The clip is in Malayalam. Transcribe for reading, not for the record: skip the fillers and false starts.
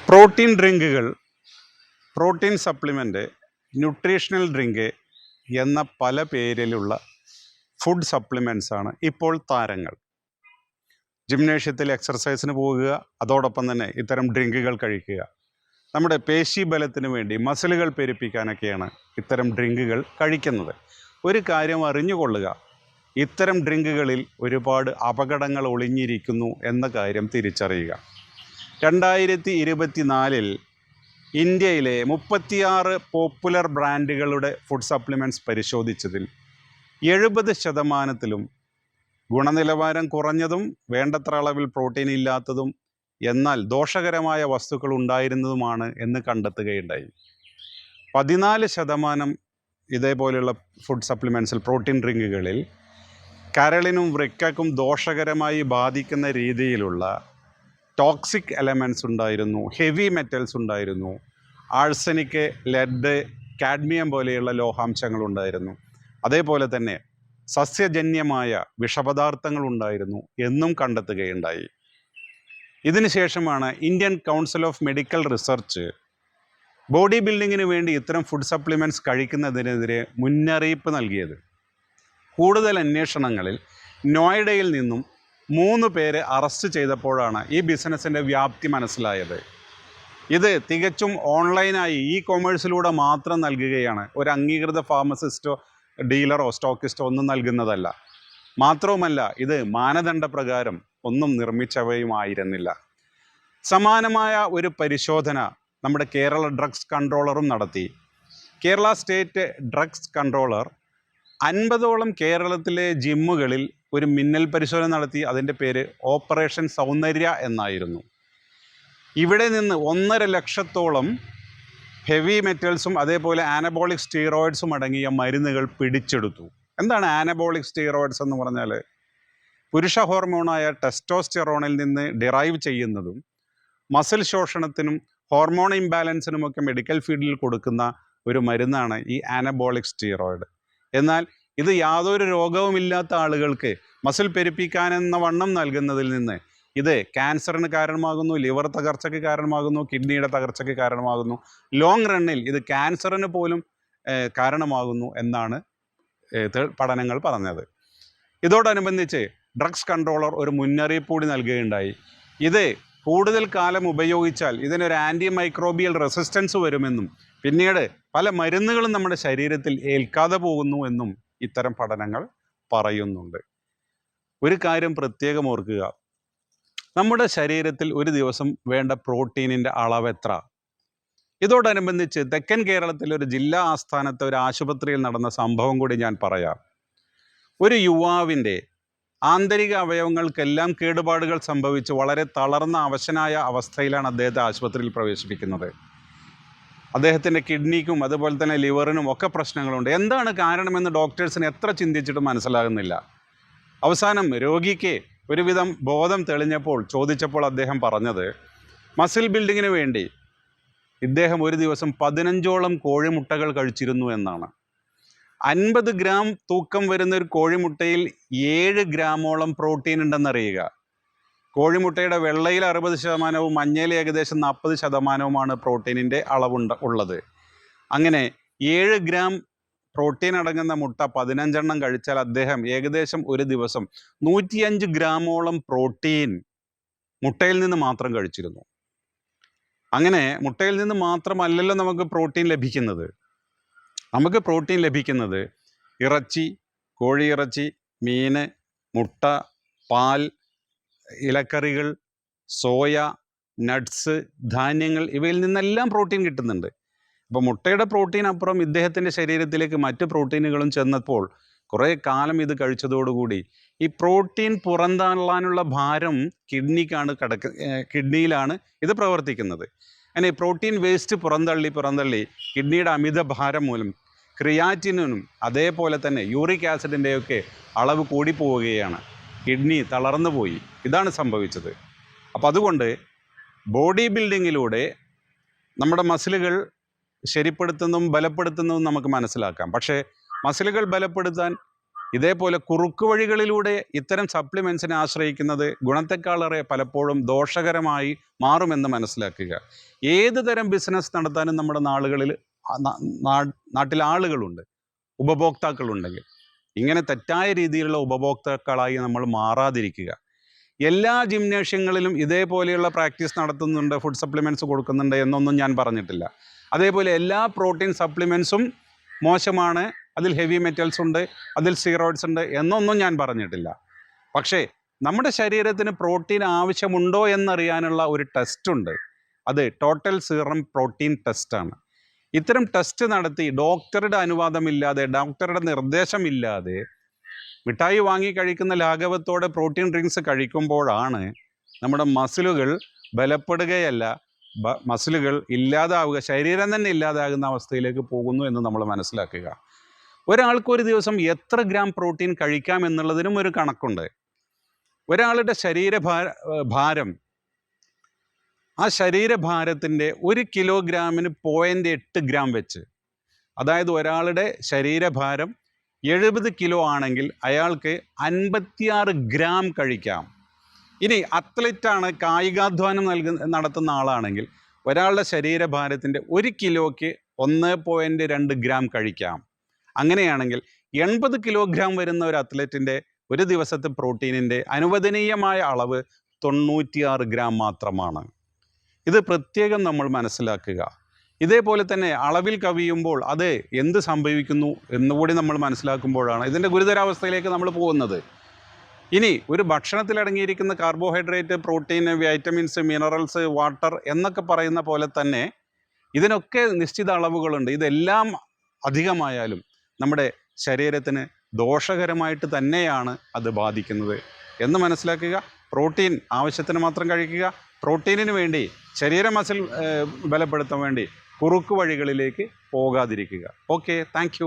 പ്രോട്ടീൻ ഡ്രിങ്കുകൾ, പ്രോട്ടീൻ സപ്ലിമെൻ്റ്, ന്യൂട്രീഷണൽ ഡ്രിങ്ക് എന്ന പല പേരിലുള്ള ഫുഡ് സപ്ലിമെൻറ്റ്സാണ് ഇപ്പോൾ താരങ്ങൾ. ജിംനേഷ്യത്തിൽ എക്സർസൈസിന് പോകുക, അതോടൊപ്പം തന്നെ ഇത്തരം ഡ്രിങ്കുകൾ കഴിക്കുക. നമ്മുടെ പേശി ബലത്തിന് വേണ്ടി മസിലുകൾ പെരുപ്പിക്കാനൊക്കെയാണ് ഇത്തരം ഡ്രിങ്കുകൾ കഴിക്കുന്നത്. ഒരു കാര്യം അറിഞ്ഞുകൊള്ളുക, ഇത്തരം ഡ്രിങ്കുകളിൽ ഒരുപാട് അപകടങ്ങൾ ഒളിഞ്ഞിരിക്കുന്നു എന്ന കാര്യം തിരിച്ചറിയുക. 2024 ഇന്ത്യയിലെ 36 പോപ്പുലർ ബ്രാൻഡുകളുടെ ഫുഡ് സപ്ലിമെൻറ്റ്സ് പരിശോധിച്ചതിൽ 70% ഗുണനിലവാരം കുറഞ്ഞതും വേണ്ടത്ര അളവിൽ പ്രോട്ടീൻ ഇല്ലാത്തതും എന്നാൽ ദോഷകരമായ വസ്തുക്കൾ ഉണ്ടായിരുന്നതുമാണ് എന്ന് കണ്ടെത്തുകയുണ്ടായി. 14% ഇതേപോലെയുള്ള ഫുഡ് സപ്ലിമെൻറ്റ്സിൽ, പ്രോട്ടീൻ ഡ്രിങ്കുകളിൽ കരളിനും വൃക്കക്കും ദോഷകരമായി ബാധിക്കുന്ന രീതിയിലുള്ള ടോക്സിക് എലമെൻറ്റ്സ് ഉണ്ടായിരുന്നു, ഹെവി മെറ്റൽസ് ഉണ്ടായിരുന്നു, ആഴ്സനിക്, ലെഡ്, കാഡ്മിയം പോലെയുള്ള ലോഹാംശങ്ങൾ ഉണ്ടായിരുന്നു. അതേപോലെ തന്നെ സസ്യജന്യമായ വിഷപദാർത്ഥങ്ങൾ ഉണ്ടായിരുന്നു എന്നും കണ്ടെത്തുകയുണ്ടായി. ഇതിനുശേഷമാണ് Indian council of medical research body ബിൽഡിങ്ങിന് വേണ്ടി ഇത്തരം ഫുഡ് സപ്ലിമെൻറ്റ്സ് കഴിക്കുന്നതിനെതിരെ മുന്നറിയിപ്പ് നൽകിയത്. കൂടുതൽ അന്വേഷണങ്ങളിൽ നോയിഡയിൽ നിന്നും 3 പേരെ അറസ്റ്റ് ചെയ്തപ്പോഴാണ് ഈ ബിസിനസ്സിൻ്റെ വ്യാപ്തി മനസ്സിലായത്. ഇത് തികച്ചും ഓൺലൈനായി കൊമേഴ്സിലൂടെ മാത്രം നൽകുകയാണ്. ഒരു അംഗീകൃത ഫാർമസിസ്റ്റോ ഡീലറോ സ്റ്റോക്കിസ്റ്റോ ഒന്നും നൽകുന്നതല്ല. മാത്രവുമല്ല, ഇത് മാനദണ്ഡപ്രകാരം ഒന്നും നിർമ്മിച്ചവയുമായിരുന്നില്ല. സമാനമായ ഒരു പരിശോധന നമ്മുടെ കേരള ഡ്രഗ്സ് കൺട്രോളറും നടത്തി. കേരള സ്റ്റേറ്റ് ഡ്രഗ്സ് കൺട്രോളർ 50ഓളം കേരളത്തിലെ ജിമ്മുകളിൽ ഒരു മിന്നൽ പരിശോധന നടത്തി. അതിൻ്റെ പേര് ഓപ്പറേഷൻ സൗന്ദര്യ എന്നായിരുന്നു. ഇവിടെ നിന്ന് 1.5 ലക്ഷത്തോളം ഹെവി മെറ്റൽസും അതേപോലെ ആനബോളിക് സ്റ്റീറോയിഡ്സും അടങ്ങിയ മരുന്നുകൾ പിടിച്ചെടുത്തു. എന്താണ് ആനബോളിക് സ്റ്റീറോയിഡ്സ് എന്ന് പറഞ്ഞാൽ? പുരുഷ ഹോർമോണായ ടെസ്റ്റോസ്റ്റെറോണിൽ നിന്ന് ഡിറൈവ് ചെയ്യുന്നതും മസിൽ ശോഷണത്തിനും ഹോർമോൺ ഇംബാലൻസിനുമൊക്കെ മെഡിക്കൽ ഫീൽഡിൽ കൊടുക്കുന്ന ഒരു മരുന്നാണ് ഈ ആനബോളിക് സ്റ്റീറോയിഡ്. എന്നാൽ ഇത് യാതൊരു രോഗവുമില്ലാത്ത ആളുകൾക്ക് മസിൽ പെരുപ്പിക്കാനെന്ന വണ്ണം നൽകുന്നതിൽ നിന്ന് ഇത് ക്യാൻസറിന് കാരണമാകുന്നു, ലിവർ തകർച്ചയ്ക്ക് കാരണമാകുന്നു, കിഡ്നിയുടെ തകർച്ചയ്ക്ക് കാരണമാകുന്നു. ലോങ് റണ്ണിൽ ഇത് ക്യാൻസറിന് പോലും കാരണമാകുന്നു എന്നാണ് പഠനങ്ങൾ പറഞ്ഞത്. ഇതോടനുബന്ധിച്ച് ഡ്രഗ്സ് കൺട്രോളർ ഒരു മുന്നറിയിപ്പ് കൂടി നൽകുകയുണ്ടായി. ഇത് കൂടുതൽ കാലം ഉപയോഗിച്ചാൽ ഇതിനൊരു ആൻറ്റി മൈക്രോബിയൽ റെസിസ്റ്റൻസ് വരുമെന്നും പിന്നീട് പല മരുന്നുകളും നമ്മുടെ ശരീരത്തിൽ ഏൽക്കാതെ പോകുന്നു എന്നും ഇത്തരം പഠനങ്ങൾ പറയുന്നുണ്ട്. ഒരു കാര്യം പ്രത്യേകം ഓർക്കുക, നമ്മുടെ ശരീരത്തിൽ ഒരു ദിവസം വേണ്ട പ്രോട്ടീനിൻ്റെ അളവ് എത്ര? ഇതോടനുബന്ധിച്ച് തെക്കൻ കേരളത്തിലെ ഒരു ജില്ലാ ആസ്ഥാനത്തെ ഒരു ആശുപത്രിയിൽ നടന്ന സംഭവം കൂടി ഞാൻ പറയാം. ഒരു യുവാവിൻ്റെ ആന്തരിക അവയവങ്ങൾക്കെല്ലാം കേടുപാടുകൾ സംഭവിച്ച് വളരെ തളർന്ന അവശനായ അവസ്ഥയിലാണ് അദ്ദേഹത്തെ ആശുപത്രിയിൽ പ്രവേശിപ്പിക്കുന്നത്. അദ്ദേഹത്തിൻ്റെ കിഡ്നിക്കും അതുപോലെ തന്നെ ലിവറിനും ഒക്കെ പ്രശ്നങ്ങളുണ്ട്. എന്താണ് കാരണമെന്ന് ഡോക്ടേഴ്സിന് എത്ര ചിന്തിച്ചിട്ടും മനസ്സിലാകുന്നില്ല. അവസാനം രോഗിക്ക് ഒരുവിധം ബോധം തെളിഞ്ഞപ്പോൾ ചോദിച്ചപ്പോൾ അദ്ദേഹം പറഞ്ഞത്, മസിൽ ബിൽഡിങ്ങിന് വേണ്ടി ഇദ്ദേഹം ഒരു ദിവസം 15ഓളം കോഴിമുട്ടകൾ കഴിച്ചിരുന്നു എന്നാണ്. 50 ഗ്രാം തൂക്കം വരുന്ന ഒരു കോഴിമുട്ടയിൽ 7 ഗ്രാമോളം പ്രോട്ടീൻ ഉണ്ടെന്നറിയുക. കോഴിമുട്ടയുടെ വെള്ളയിൽ 60%, മഞ്ഞയിൽ ഏകദേശം 40%മാണ് പ്രോട്ടീനിൻ്റെ ഉള്ളത്. അങ്ങനെ 7 ഗ്രാം പ്രോട്ടീൻ അടങ്ങുന്ന മുട്ട 15 കഴിച്ചാൽ അദ്ദേഹം ഏകദേശം ഒരു ദിവസം 105 ഗ്രാമോളം പ്രോട്ടീൻ മുട്ടയിൽ നിന്ന് മാത്രം കഴിച്ചിരുന്നു. അങ്ങനെ മുട്ടയിൽ നിന്ന് മാത്രമല്ലല്ലോ നമുക്ക് പ്രോട്ടീൻ ലഭിക്കുന്നത്. നമുക്ക് പ്രോട്ടീൻ ലഭിക്കുന്നത് ഇറച്ചി, കോഴിയിറച്ചി, മീൻ, മുട്ട, പാൽ, ഇലക്കറികൾ, സോയ, നട്ട്സ്, ധാന്യങ്ങൾ, ഇവയിൽ നിന്നെല്ലാം പ്രോട്ടീൻ കിട്ടുന്നുണ്ട്. അപ്പോൾ മുട്ടയുടെ പ്രോട്ടീൻ അപ്പുറം ഇദ്ദേഹത്തിൻ്റെ ശരീരത്തിലേക്ക് മറ്റ് പ്രോട്ടീനുകളും ചെന്നപ്പോൾ കുറേ കാലം ഇത് കഴിച്ചതോടുകൂടി ഈ പ്രോട്ടീൻ പുറന്തള്ളാനുള്ള ഭാരം കിഡ്നിയിലാണ് ഇത് പ്രവർത്തിക്കുന്നത്. അങ്ങനെ പ്രോട്ടീൻ വേസ്റ്റ് പുറന്തള്ളി കിഡ്നിയുടെ അമിത ഭാരം മൂലം ക്രിയാറ്റിനും അതേപോലെ തന്നെ യൂറിക് ആസിഡിൻ്റെയൊക്കെ അളവ് കൂടിപ്പോവുകയാണ്. കിഡ്നി തളർന്നു പോയി. ഇതാണ് സംഭവിച്ചത്. അപ്പോൾ അതുകൊണ്ട് ബോഡി ബിൽഡിങ്ങിലൂടെ നമ്മുടെ മസിലുകൾ ശരിപ്പെടുത്തുന്നതും ബലപ്പെടുത്തുന്നതും നമുക്ക് മനസ്സിലാക്കാം. പക്ഷേ മസിലുകൾ ബലപ്പെടുത്താൻ ഇതേപോലെ കുറുക്ക് വഴികളിലൂടെ ഇത്തരം സപ്ലിമെൻസിനെ ആശ്രയിക്കുന്നത് ഗുണത്തെക്കാളേറെ പലപ്പോഴും ദോഷകരമായി മാറുമെന്ന് മനസ്സിലാക്കുക. ഏത് തരം ബിസിനസ് നടത്താനും നമ്മുടെ നാട്ടിൽ ആളുകളുണ്ട്, ഉപഭോക്താക്കളുണ്ടെങ്കിൽ ഇങ്ങനെ തെറ്റായ രീതിയിലുള്ള ഉപഭോക്താക്കളായി നമ്മൾ മാറാതിരിക്കുക. എല്ലാ ജിംനേഷ്യങ്ങളിലും ഇതേപോലെയുള്ള പ്രാക്ടീസ് നടത്തുന്നുണ്ട്, ഫുഡ് സപ്ലിമെൻറ്റ്സ് കൊടുക്കുന്നുണ്ട് എന്നൊന്നും ഞാൻ പറഞ്ഞിട്ടില്ല. അതേപോലെ എല്ലാ പ്രോട്ടീൻ സപ്ലിമെൻറ്റ്സും മോശമാണ്, അതിൽ ഹെവി മെറ്റൽസ് ഉണ്ട്, അതിൽ സ്റ്റിറോയിഡ്സ് ഉണ്ട് എന്നൊന്നും ഞാൻ പറഞ്ഞിട്ടില്ല. പക്ഷേ നമ്മുടെ ശരീരത്തിന് പ്രോട്ടീൻ ആവശ്യമുണ്ടോ എന്നറിയാനുള്ള ഒരു ടെസ്റ്റ് ഉണ്ട്. അത് ടോട്ടൽ സീറം പ്രോട്ടീൻ ടെസ്റ്റാണ്. ഇത്തരം ടെസ്റ്റ് നടത്തി ഡോക്ടറുടെ അനുവാദമില്ലാതെ, ഡോക്ടറുടെ നിർദ്ദേശമില്ലാതെ മിഠായി വാങ്ങി കഴിക്കുന്ന ലാഘവത്തോടെ പ്രോട്ടീൻ ഡ്രിങ്ക്സ് കഴിക്കുമ്പോഴാണ് നമ്മുടെ മസിലുകൾ ബലപ്പെടുകയല്ല, മസിലുകൾ ഇല്ലാതാവുക, ശരീരം തന്നെ ഇല്ലാതാകുന്ന അവസ്ഥയിലേക്ക് പോകുന്നു എന്ന് നമ്മൾ മനസ്സിലാക്കുക. ഒരാൾക്ക് ഒരു ദിവസം എത്ര ഗ്രാം പ്രോട്ടീൻ കഴിക്കാം എന്നുള്ളതിനും ഒരു കണക്കുണ്ട്. ഒരാളുടെ ഭാരം, ആ ശരീരഭാരത്തിൻ്റെ 1 കിലോഗ്രാമിന് 0.8 ഗ്രാം വെച്ച്, അതായത് ഒരാളുടെ ശരീരഭാരം 70 കിലോ ആണെങ്കിൽ അയാൾക്ക് 56 ഗ്രാം കഴിക്കാം. ഇനി അത്ലറ്റാണ്, കായികാധ്വാനം നടത്തുന്ന ആളാണെങ്കിൽ ഒരാളുടെ ശരീരഭാരത്തിൻ്റെ 1 കിലോയ്ക്ക് 1.2 ഗ്രാം കഴിക്കാം. അങ്ങനെയാണെങ്കിൽ 80 കിലോഗ്രാം വരുന്ന ഒരു അത്ലറ്റിൻ്റെ ഒരു ദിവസത്തെ പ്രോട്ടീനിൻ്റെ അനുവദനീയമായ അളവ് 96 ഗ്രാം മാത്രമാണ്. ഇത് പ്രത്യേകം നമ്മൾ മനസ്സിലാക്കുക. ഇതേപോലെ തന്നെ അളവിൽ കവിയുമ്പോൾ അത് എന്ത് സംഭവിക്കുന്നു എന്നുകൂടി നമ്മൾ മനസ്സിലാക്കുമ്പോഴാണ് ഇതിൻ്റെ ഗുരുതരാവസ്ഥയിലേക്ക് നമ്മൾ പോകുന്നത്. ഇനി ഒരു ഭക്ഷണത്തിൽ അടങ്ങിയിരിക്കുന്ന carbohydrate, protein, vitamins, minerals, water എന്നൊക്കെ പറയുന്ന പോലെ തന്നെ ഇതിനൊക്കെ നിശ്ചിത അളവുകളുണ്ട്. ഇതെല്ലാം അധികമായാലും നമ്മുടെ ശരീരത്തിന് ദോഷകരമായിട്ട് തന്നെയാണ് അത് ബാധിക്കുന്നത് എന്ന് മനസ്സിലാക്കുക. പ്രോട്ടീൻ ആവശ്യത്തിന് മാത്രം കഴിക്കുക. പ്രോട്ടീനിന് വേണ്ടി, ശരീര മസിൽ ബലപ്പെടുത്താൻ വേണ്ടി കുറുക്ക് വഴികളിലേക്ക് പോകാതിരിക്കുക. Okay, thank U.